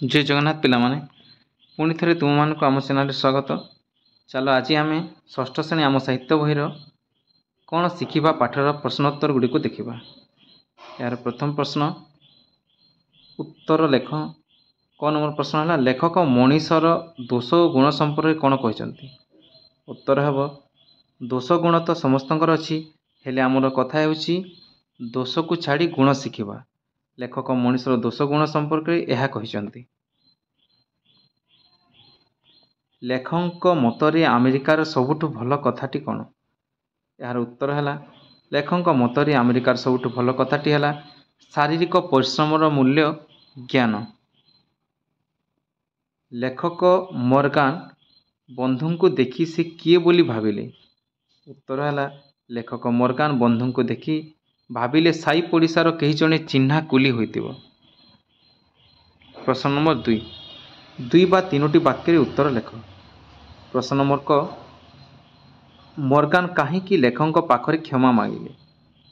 जय जगन्नाथ पिलामाने पुणी थे तुमମାନଙ୍କୁ आम चैनल स्वागत। चलो आज आम षष्ठ श्रेणी आम साहित्य बहीर कौन शिखा पाठर प्रश्नोत्तर गुड़ी को देखा। यार प्रथम प्रश्न उत्तर लेख। क नंबर प्रश्न है लेखक मनीषर दोष और गुण संपर्क कौन कहते। उत्तर है दोष गुण तो समस्तंकर अच्छी हेले आमर कथा होची दोष को छाड़ी गुण शिखा। लेखक मनीषर दोष गुण संपर्क यह कहते। लेखक मतरे अमेरिकार सबुठ भल कथाटी कौन। यार उत्तर है लेखक मतरे अमेरिकार सबुठ भल कथाटी है शारीरिक परिश्रमर मूल्य ज्ञान। लेखक मॉर्गान बंधु को देखी से किए बोली भाविले। उत्तर है लेखक मॉर्गान बंधु को देखी भाविले साई पड़िशार कहीं जड़े चिन्हा कुली होइतिबो। प्रश्न नंबर 2 बा 3टी वाक्य उत्तर लेख। प्रश्न नंबर क मॉर्गान कहीं लेखक पाखरे क्षमा मांगिले।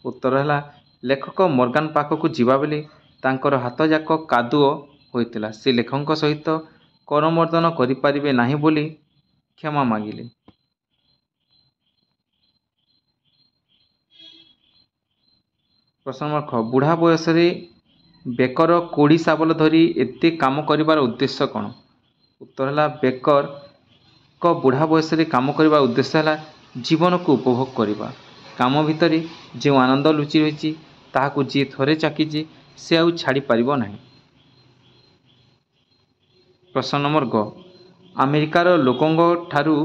उत्तर है लेखक मॉर्गान पाखक जीवा बेले तांकर हाथ जाक कादुओ होइतिला से लेखक सहित करमर्दन करिपारिबे नाही बोली क्षमा मांगिले। प्रश्न नंबर ख बुढ़ा बयस बेकर कोड़ी साबल धरी एते काम करिवार उद्देश्य कौन। उत्तर है बेकर को बुढ़ा बयस काम करिवार उद्देश्य है जीवन को उपभोग करवा। काम भितर जो आनंद लुचि रही ताहाकु जी थरे चाकी से आउ छाड़ी पारिबो नाही। प्रश्न नंबर ग अमेरिकार लोकंग ठारू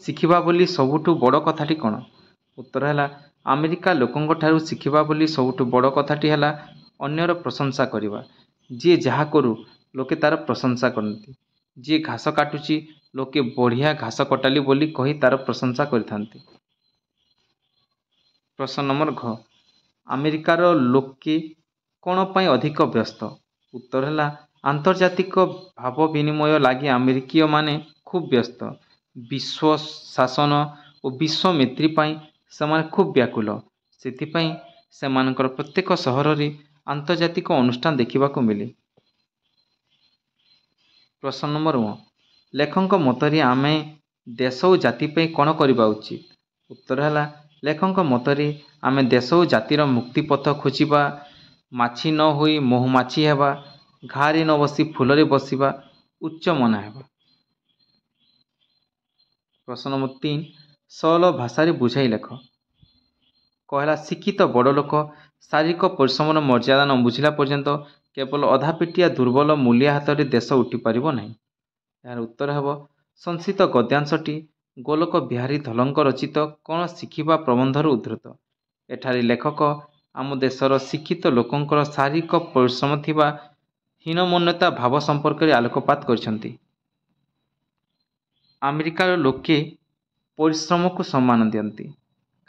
शिखिबा बोली सबुठु बड़ कथाटी कौन। उत्तर है अमेरिका लोकंग ठारू शिखिबा बोली सबुठु बड़ कथाटी है अन्यर प्रशंसा करवा। जी जहा करू लोके तार प्रशंसा करती। जी घास काटुची लोके बढ़िया घास कटाली बोली कही तार प्रशंसा करथांती। प्रश्न नंबर घ अमेरिकार लोके कौन पाई अधिक व्यस्त। उत्तर है आंतर्जातिक भाव विनिमय लगी अमेरिकीय माने खूब व्यस्त। विश्व शासन और विश्व मैत्री पाई से खूब व्याकुल से सेमानकर प्रत्येक सहर में आंतर्जातिक अनुष्ठान देखा मिले। प्रश्न नंबर 1 लेखक मतरे आमे देश और जाति पे कौन करवा उचित। उत्तर है लेखक मतरे आमे देश और जातिर मुक्तिपथ खोजा माछी न होई महुमाछी हेबा घारे न बसी फूलरे बसिबा उच्च मना हेबा। प्रश्न नंबर 3 सरल भाषा बुझाई लेख। कहला शिक्षित बड़ लोक शारीरिक परिश्रम मर्यादा न बुझिला पर्यंत केवल अधा पिटिया दुर्बल मूलिया हाथ में देश उठी पारिबो नहीं। यार उत्तर है संस्कृत गद्यांशटी गोलोक बिहारी धलंक रचित कौन शिखिबा प्रबंधर उद्धृत। एठारे लेखक आम देशर शिक्षित लोकंकर शारीरिक परिश्रम थिबा हीनमन्यता भाव संपर्क में आलोकपात करछंती। अमेरिकार लोके परिश्रम को सम्मान दियंती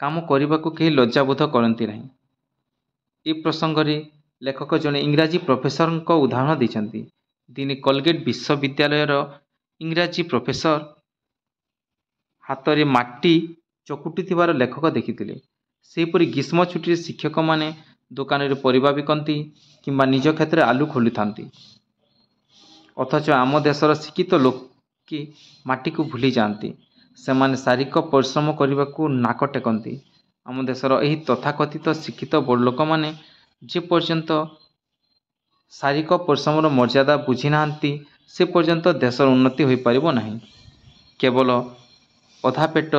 काम करने को कहीं लज्जाबोध करती नहीं। ये प्रसंग में लेखक जड़े इंग्राजी प्रोफेसर उदाहरण देते। दिने कोलगेट विश्वविद्यालय इंग्राजी प्रोफेसर हाथ में माटी चकुटी थिबार लेखक देखिथिले। सेहीपरि ग्रीष्म छुट्टी शिक्षक माने दुकान में परिबा बिकती किंबा निज क्षेत्र आलू खोली थांती। अथच आम देशर शिक्षित लोक कि माटी को भूली जाती सेमाने शारीरिक परिश्रम करने को नाक टेकती। आम देशर यही तथाकथित शिक्षित बड़ लोक मैंने जे पर्यंत शारीरिक परिश्रम मर्यादा बुझी ना से पर्यंत देशर उन्नति हो पारिबो नहीं। केवल अधा पेट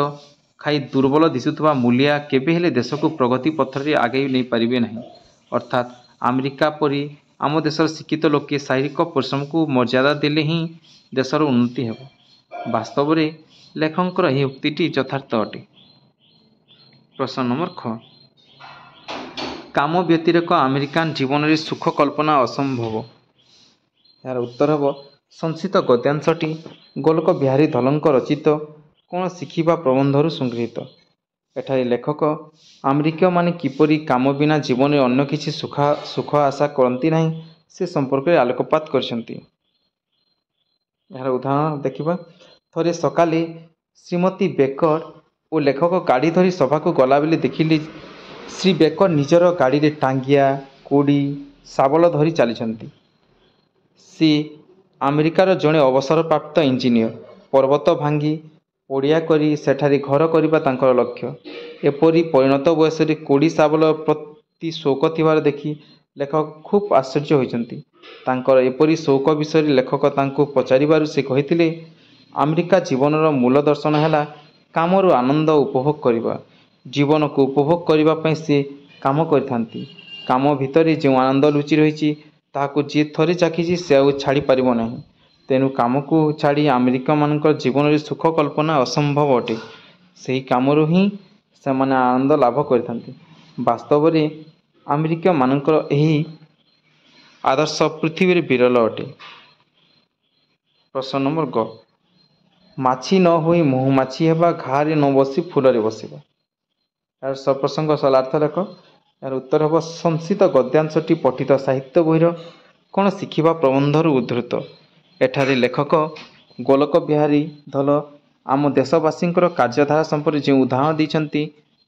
खाई दुर्बल दिशुवा मूलिया केबे हेले देश को प्रगति पथर आगे नहीं पारिबे नहीं। अर्थात अमेरिका परी आम देशर शिक्षित लोके शारीरिक परिश्रम को मर्यादा देले ही देशर उन्नति हेबो। वास्तव में लेखकर यह उक्तिटी यथार्थ अटे। प्रश्न नंबर ख काम व्यतिरेक अमेरिकान जीवन में सुख कल्पना असंभव। यार उत्तर है संस्कृत गद्यांशटी गोलोक बिहारी धलंक रचित कौन शिखिबा प्रबंधर संगृहीत। एठारे लेखक अमेरिकीय माने किपरि काम बिना जीवन में अन्य किसी सुख आशा करती नहीं से संपर्क में आलोकपात करछंती। यार उदाहरण देखिबा थरे सकाले श्रीमती बेकर और लेखक गाड़ी धरी सभा को गला बेले देखिले श्री बेकर निजर गाड़ी रे टांगिया कोड़ी साबल धरी चली सी ଆମେରିକାର ଜଣେ ଅବସରପ୍ରାପ୍ତ ଇଞ୍ଜିନିୟର। ପର୍ବତ ଭାଙ୍ଗି ପଡ଼ିଆ କରି ସେଠାରେ ଘର କରିବା ତାଙ୍କର ଲକ୍ଷ୍ୟ। ଏପରି ପରିଣତ ବୟସରେ କୋଡ଼ି ଶାବଳ ପ୍ରତି ସଉକ ଥିବାର ଦେଖି ଲେଖକ ଖୁବ୍ ଆଶ୍ଚର୍ଯ୍ୟ ହୋଇଛନ୍ତି। ତାଙ୍କର ଏପରି ସଉକ ବିଷୟରେ ଲେଖକ ତାଙ୍କୁ ପଚାରିବାରୁ ସେ କହିଥିଲେ, ଆମେରିକା ଜୀବନର ମୂଳ ଦର୍ଶନ ହେଲା କାମରୁ ଆନନ୍ଦ ଉପଭୋଗ କରିବା। ଜୀବନକୁ ଉପଭୋଗ କରିବା ପାଇଁ ସେ କାମ କରିଥାନ୍ତି। କାମ ଭିତରେ ଯେଉଁ ଆନନ୍ଦ ଲୁଚି ରହିଛି ତାହାକୁ ଯିଏ ଥରେ ଚାଖିଛି ସେ ଆଉ ଛାଡ଼ିପାରିବ ନାହିଁ। ତେଣୁ କାମକୁ ଛାଡ଼ି ଆମେରିକମାନଙ୍କର ଜୀବନରେ ସୁଖ କଳ୍ପନା ଅସମ୍ଭବ ଅଟେ। ସେହି କାମରୁ ହିଁ ସେମାନେ ଆନନ୍ଦ ଲାଭ କରିଥାନ୍ତି। ବାସ୍ତବରେ ଆମେରିକମାନଙ୍କର ଏହି ଆଦର୍ଶ ପୃଥିବୀରେ ବିରଳ ଅଟେ। ପ୍ରଶ୍ନ ନମ୍ବର ଗ। ମାଛି ନ ହୋଇ ମହୁମାଛି ହେବା, ଘାରେ ନ ବସି ଫୁଲରେ ବସିବା। ଏହାର ସପ୍ରସଙ୍ଗ ସଲାର୍ଥ ଲେଖ। ଏହାର ଉତ୍ତର ହେବ ସଂଶିତ ଗଦ୍ୟାଂଶଟି ପଠିତ ସାହିତ୍ୟ ବହିର କ'ଣ ଶିଖିବା ପ୍ରବନ୍ଧରୁ ଉଦ୍ଧୃତ। ଏଠାରେ ଲେଖକ ଗୋଲକ ବିହାରୀ ଧଳ ଆମ ଦେଶବାସୀଙ୍କର କାର୍ଯ୍ୟଧାରା ସମ୍ପର୍କରେ ଯେଉଁ ଉଦାହରଣ ଦେଇଛନ୍ତି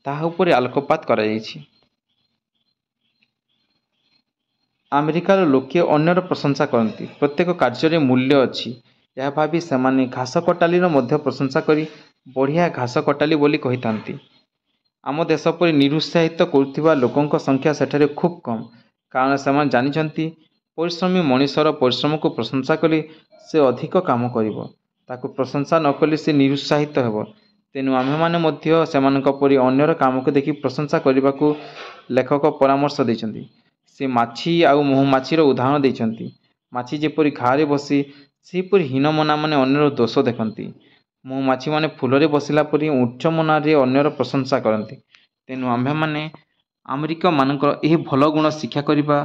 ତାହା ଉପରେ ଆଲୋକପାତ କରାଯାଇଛି। ଆମେରିକାର ଲୋକେ ଅନ୍ୟର ପ୍ରଶଂସା କରନ୍ତି। ପ୍ରତ୍ୟେକ କାର୍ଯ୍ୟରେ ମୂଲ୍ୟ ଅଛି ଏହା ଭାବି ସେମାନେ ଘାସ କଟାଲିର ମଧ୍ୟ ପ୍ରଶଂସା କରି ବଢ଼ିଆ ଘାସ କଟାଲି ବୋଲି କହିଥାନ୍ତି। ଆମ ଦେଶ ପରି ନିରୁତ୍ସାହିତ କରୁଥିବା ଲୋକଙ୍କ ସଂଖ୍ୟା ସେଠାରେ ଖୁବ୍ କମ୍। କାରଣ ସେମାନେ ଜାଣିଛନ୍ତି ପରିଶ୍ରମୀ ମଣିଷର ପରିଶ୍ରମକୁ ପ୍ରଶଂସା କଲେ ସେ ଅଧିକ କାମ କରିବ। ତାକୁ ପ୍ରଶଂସା ନ କଲେ ସେ ନିରୁତ୍ସାହିତ ହେବ। ତେଣୁ ଆମ୍ଭେମାନେ ମଧ୍ୟ ସେମାନଙ୍କ ପରି ଅନ୍ୟର କାମକୁ ଦେଖି ପ୍ରଶଂସା କରିବାକୁ ଲେଖକ ପରାମର୍ଶ ଦେଇଛନ୍ତି। ସେ ମାଛି ଆଉ ମହୁମାଛିର ଉଦାହରଣ ଦେଇଛନ୍ତି। ମାଛି ଯେପରି ଘାରେ ବସେ ସେହିପରି ହୀନମନାମାନେ ଅନ୍ୟର ଦୋଷ ଦେଖନ୍ତି। ମହୁମାଛିମାନେ ଫୁଲରେ ବସିଲା ପରି ଉଚ୍ଚମନାରେ ଅନ୍ୟର ପ୍ରଶଂସା କରନ୍ତି। ତେଣୁ ଆମ୍ଭେମାନେ ଆମେରିକମାନଙ୍କର ଏହି ଭଲ ଗୁଣ ଶିକ୍ଷା କରିବା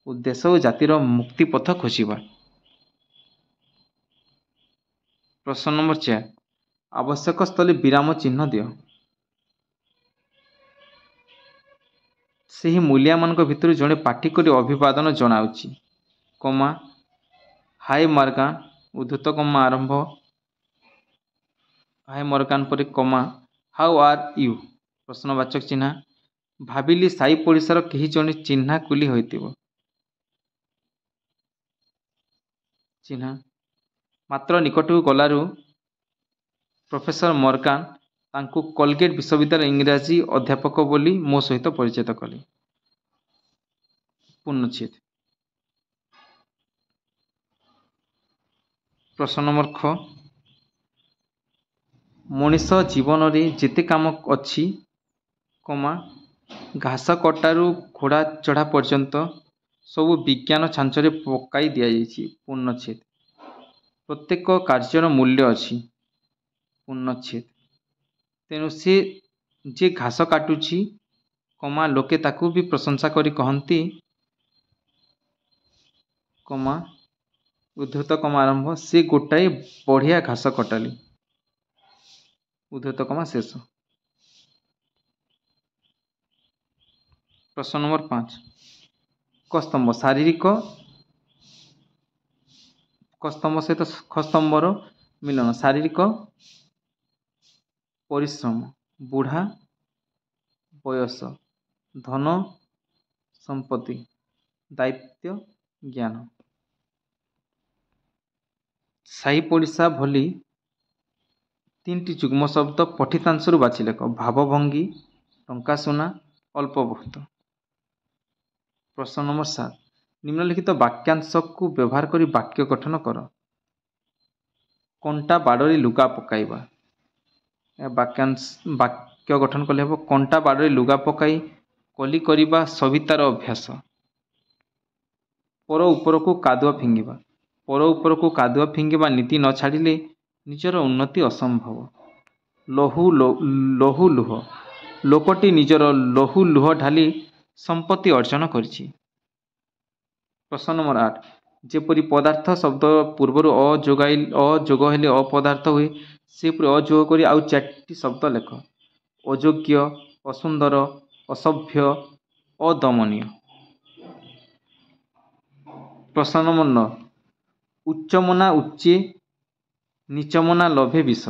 ଓ ଦେଶ ଓ ଜାତିର ମୁକ୍ତିପଥ ଖୋଜିବା। ପ୍ରଶ୍ନ ନମ୍ବର 4। ଆବଶ୍ୟକ ସ୍ଥଳେ ବିରାମ ଚିହ୍ନ ଦିଅ। ସେହି ମୂଲିଆମାନଙ୍କ ଭିତରୁ ଜଣେ ପାଟି କରି ଅଭିବାଦନ ଜଣାଉଛି, କମା ହାୟ ମର୍ଗାନ ଉଦ୍ଧୃତ କମା ଆରମ୍ଭ। ହାୟ ମର୍ଗାନ ପରେ କମା ହାଉ ଆର୍ ୟୁ ପ୍ରଶ୍ନବାଚକ ଚିହ୍ନ। ଭାବିଲି ସାଇ ପଡ଼ିଶାର କେହି ଜଣେ ଚିହ୍ନା କୁଲି ହୋଇଥିବ। ଚିହ୍ନ। ମାତ୍ର ନିକଟକୁ ଗଲାରୁ ପ୍ରଫେସର ମର୍ଗାନ ତାଙ୍କୁ କୋଲଗେଟ୍ ବିଶ୍ୱବିଦ୍ୟାଳୟର ଇଂରାଜୀ ଅଧ୍ୟାପକ ବୋଲି ମୋ ସହିତ ପରିଚିତ କଲେ। ପୂର୍ଣ୍ଣଚ୍ଛେଦ। ପ୍ରଶ୍ନ ନମ୍ବର ଖ। ମଣିଷ ଜୀବନରେ ଯେତେ କାମ ଅଛି, କମା ଘାସ କଟାରୁ ଘୋଡ଼ା ଚଢ଼ା ପର୍ଯ୍ୟନ୍ତ ସବୁ ବିଜ୍ଞାନ ଛାଞ୍ଚରେ ପକାଇ ଦିଆଯାଇଛି। ପୂର୍ଣ୍ଣଚ୍ଛେଦ। ପ୍ରତ୍ୟେକ କାର୍ଯ୍ୟର ମୂଲ୍ୟ ଅଛି। ପୂର୍ଣ୍ଣଚ୍ଛେଦ। ତେଣୁ ସେ ଯେ ଘାସ କାଟୁଛି, କମା ଲୋକେ ତାକୁ ବି ପ୍ରଶଂସା କରି କହନ୍ତି, କମା ଉଦ୍ଧୃତ କମା ଆରମ୍ଭ ସେ ଗୋଟାଏ ବଢ଼ିଆ ଘାସ କଟାଲି। ଉଦ୍ଧୃତ କମା ଶେଷ। ପ୍ରଶ୍ନ ନମ୍ବର 5। କସ୍ତମ୍ଭ ଶାରୀରିକ କସ୍ତମ୍ଭ ସହିତ ଖସ୍ତମ୍ଭର ମିଳନ। ଶାରୀରିକ ପରିଶ୍ରମ, ବୁଢ଼ା ବୟସ, ଧନ ସମ୍ପତ୍ତି, ଦାୟିତ୍ୱ ଜ୍ଞାନ। ସାଇ ପଡ଼ିଶା ଭଳି ତିନିଟି ଯୁଗ୍ମ ଶବ୍ଦ ପଠିତାଂଶରୁ ବାଛି ଲେଖ। ଭାବଭଙ୍ଗୀ, ଟଙ୍କା ସୁନା, ଅଳ୍ପ ବହୁତ। ପ୍ରଶ୍ନ ନମ୍ବର 7। ନିମ୍ନଲିଖିତ ବାକ୍ୟାଂଶକୁ ବ୍ୟବହାର କରି ବାକ୍ୟ ଗଠନ କର। କଣ୍ଟା ବାଡ଼ରେ ଲୁଗା ପକାଇବା। ବାକ୍ୟ ଗଠନ କଲେ ହେବ, କଣ୍ଟା ବାଡ଼ରେ ଲୁଗା ପକାଇ କଲି କରିବା ସବିତାର ଅଭ୍ୟାସ। ପର ଉପରକୁ କାଦୁଅ ଫିଙ୍ଗିବା। ପର ଉପରକୁ କାଦୁଅ ଫିଙ୍ଗିବା ନୀତି ନ ଛାଡ଼ିଲେ ନିଜର ଉନ୍ନତି ଅସମ୍ଭବ। ଲହୁ ଲୁହ। ଲୋକଟି ନିଜର ଲହୁ ଲୁହ ଢାଲି ସମ୍ପତ୍ତି ଅର୍ଜନ କରିଛି। ପ୍ରଶ୍ନ ନମ୍ବର 8। ଯେପରି ପଦାର୍ଥ ଶବ୍ଦ ପୂର୍ବରୁ ଅ ଯୋଗ ହେଲେ ଅପଦାର୍ଥ ହୁଏ, ସେପରି ଅଯୋଗ କରି ଆଉ 4ଟି ଶବ୍ଦ ଲେଖ। ଅଯୋଗ୍ୟ, ଅସୁନ୍ଦର, ଅସଭ୍ୟ, ଅଦମନୀୟ। ପ୍ରଶ୍ନ ନମ୍ବର 9। ଉଚ୍ଚମନା ଉଚ୍ଚେ, ନିଚମନା ଲୋଭେ ବିଷ।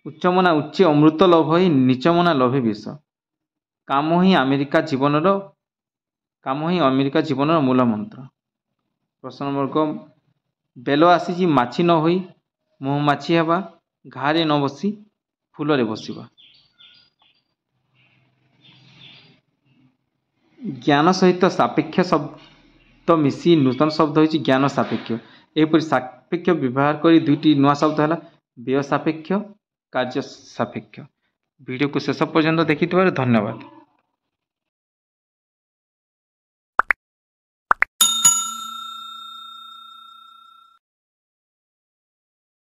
ଉଚ୍ଚମନା ଉଚ୍ଚେ ଅମୃତ ଲୋଭ ହିଁ, ନିଚମନା ଲୋଭେ ବିଷ। କାମ ହିଁ ଆମେରିକା ଜୀବନର ମୂଳ ମନ୍ତ୍ର। प्रश्न नंबर ग बेल आसी माछी न होई महुमाछी हेबा घारे न बसी फूल रे बसिबा। ज्ञान सहित सापेक्ष शब्द मिसी नूतन शब्द होइछि ज्ञान सापेक्ष। एहिपरि सापेक्ष व्यवहार करी दुईटी नुआ शब्द है व्यय सापेक्ष कार्य सापेक्ष। वीडियो को शेष पर्यंत देखिथिबारु धन्यवाद।